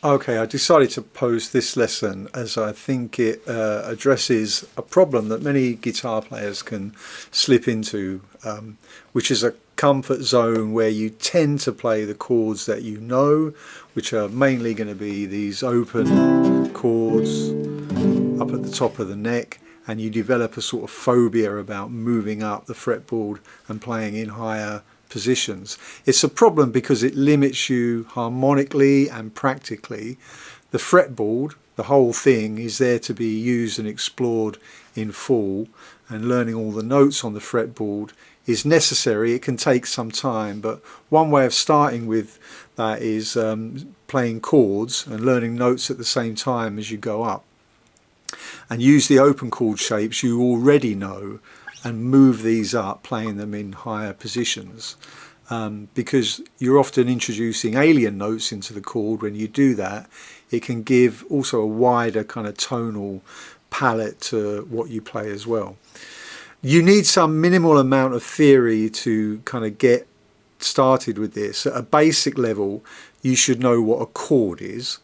Okay, I decided to post this lesson as I think it addresses a problem that many guitar players can slip into, which is a comfort zone where you tend to play the chords that you know, which are mainly going to be these open chords up at the top of the neck, and you develop a sort of phobia about moving up the fretboard and playing in higher positions. It's a problem because it limits you harmonically and practically. The fretboard, the whole thing, is there to be used and explored in full, and learning all the notes on the fretboard is necessary. It can take some time, but one way of starting with that is playing chords and learning notes at the same time as you go up, and use the open chord shapes you already know and move these up, playing them in higher positions, because you're often introducing alien notes into the chord. When you do that, it can give also a wider kind of tonal palette to what you play as well. You need some minimal amount of theory to kind of get started with this. At a basic level, you should know what a chord is.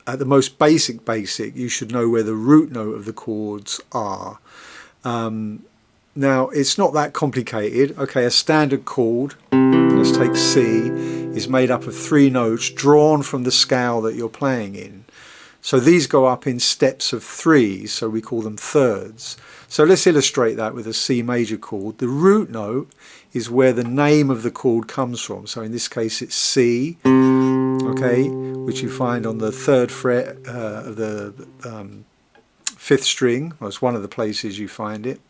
At the most basic, you should know where the root note of the chords are. Now, it's not that complicated. Okay, a standard chord, let's take C, is made up of 3 notes drawn from the scale that you're playing in. So these go up in steps of 3, so we call them thirds. So let's illustrate that with a C major chord. The root note is where the name of the chord comes from. So in this case it's C, okay, which you find on the 3rd fret of the 5th string. Well, it's one of the places you find it.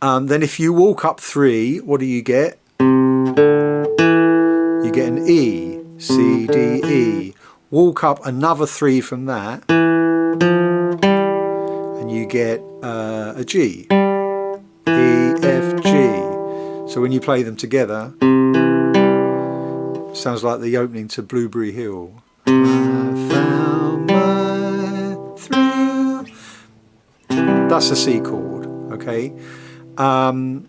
Then if you walk up 3, what do you get? You get an E, C, D, E. Walk up another 3 from that, and you get a G, E, F, G. So when you play them together, it sounds like the opening to Blueberry Hill. I found my thrill. That's a C chord, okay? So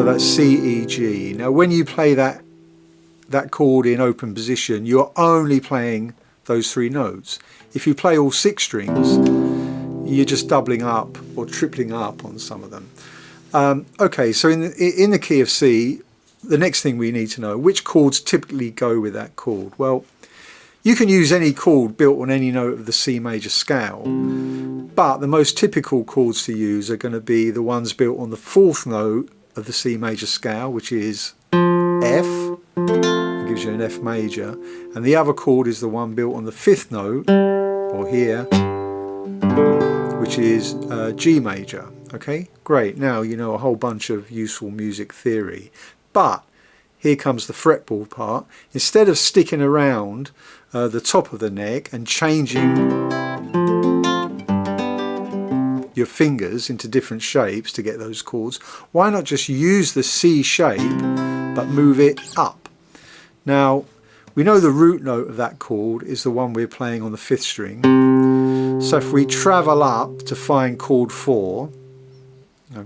that's C, E, G. Now when you play that chord in open position, you're only playing those 3 notes. If you play all 6 strings, you're just doubling up or tripling up on some of them. Okay, so in the key of C, the next thing we need to know, which chords typically go with that chord? Well, you can use any chord built on any note of the C major scale, but the most typical chords to use are going to be the ones built on the 4th note of the C major scale, which is F. It gives you an F major, and the other chord is the one built on the 5th note, or here, which is G major. Okay, great. Now you know a whole bunch of useful music theory, but here comes the fretboard part. Instead of sticking around the top of the neck and changing your fingers into different shapes to get those chords, why not just use the C shape but move it up? Now we know the root note of that chord is the one we're playing on the 5th string, so if we travel up to find chord 4,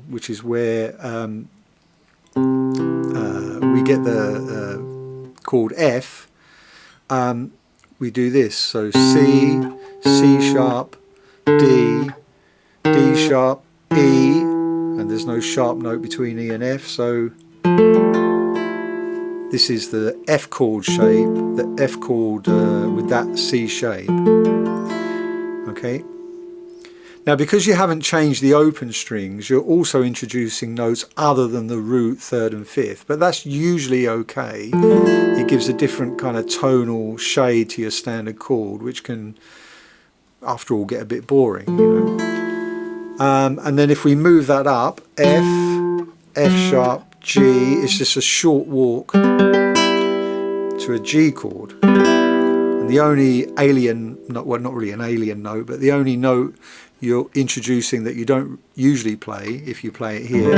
which is where we get the chord F, we do this. So C, C sharp, D, D sharp, E, and there's no sharp note between E and F, so this is the F chord shape, the F chord with that C shape. Okay. Now because you haven't changed the open strings, you're also introducing notes other than the root, 3rd and 5th, but that's usually okay. It gives a different kind of tonal shade to your standard chord, which can, after all, get a bit boring, you know. And then if we move that up, F, F sharp, G, it's just a short walk to a G chord. And the only alien, well, not really an alien note, but the only note you're introducing that you don't usually play, if you play it here,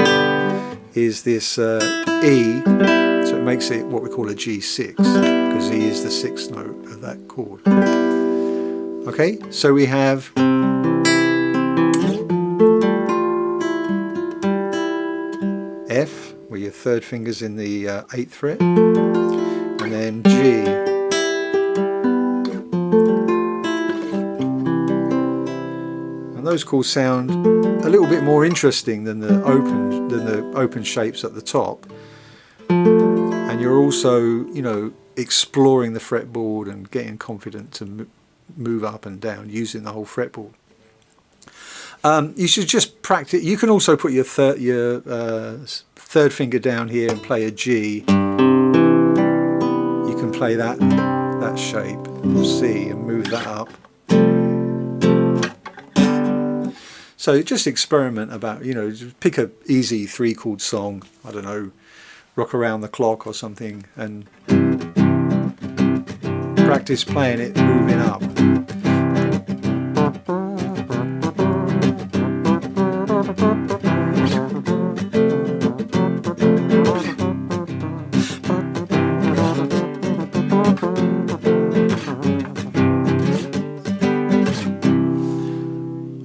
is this E, so it makes it what we call a G6, because E is the 6th note of that chord. Okay, so we have F, where your 3rd finger's in the 8th fret, and then G, those chords sound a little bit more interesting than the open shapes at the top. And you're also, you know, exploring the fretboard and getting confident to move up and down using the whole fretboard. You should just practice. You can also put your third finger down here and play a G. You can play that shape, C, and move that up. So just experiment about, you know, just pick a easy 3-chord song, I don't know, Rock Around the Clock or something, and practice playing it, moving up.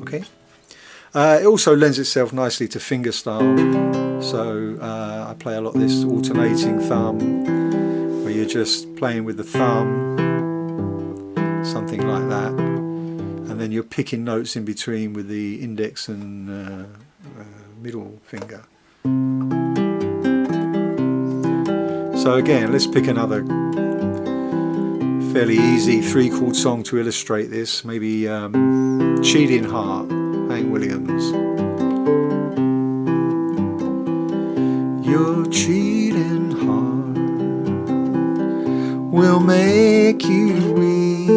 Okay. It also lends itself nicely to fingerstyle, so I play a lot of this alternating thumb, where you're just playing with the thumb, something like that, and then you're picking notes in between with the index and middle finger. So again, let's pick another fairly easy 3-chord song to illustrate this, maybe Cheating Heart, Hank Williams. Your cheating heart will make you weep.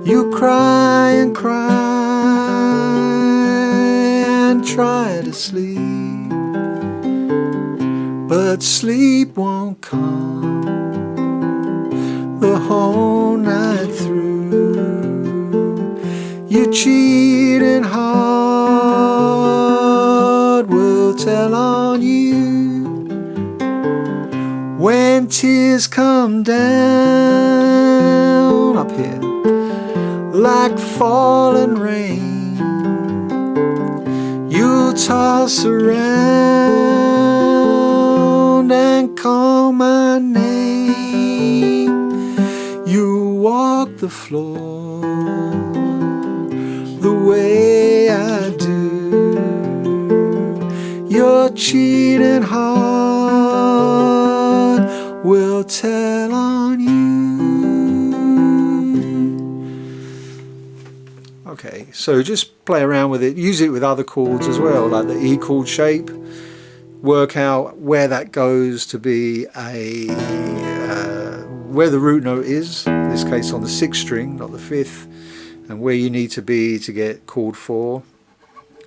You cry and cry and try to sleep, but sleep won't come the whole night through. Your cheating heart will tell on you when tears come down up here like falling rain. You'll toss around and call my name. You walk the floor the way I do. Your cheating heart will tell on you. Okay, so just play around with it. Use it with other chords as well, like the E chord shape. Work out where that goes to be where the root note is, in this case on the 6th string, not the 5th, and where you need to be to get chord 4,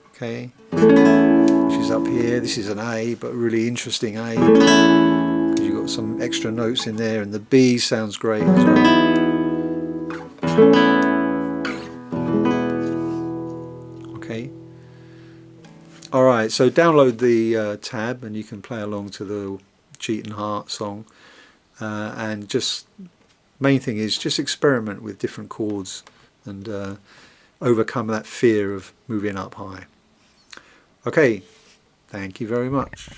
okay, which is up here. This is an A, but a really interesting A, because you've got some extra notes in there, and the B sounds great as well. Okay. Alright, so download the tab and you can play along to the Cheating Heart song. And just main thing is just experiment with different chords and overcome that fear of moving up high. Okay, thank you very much.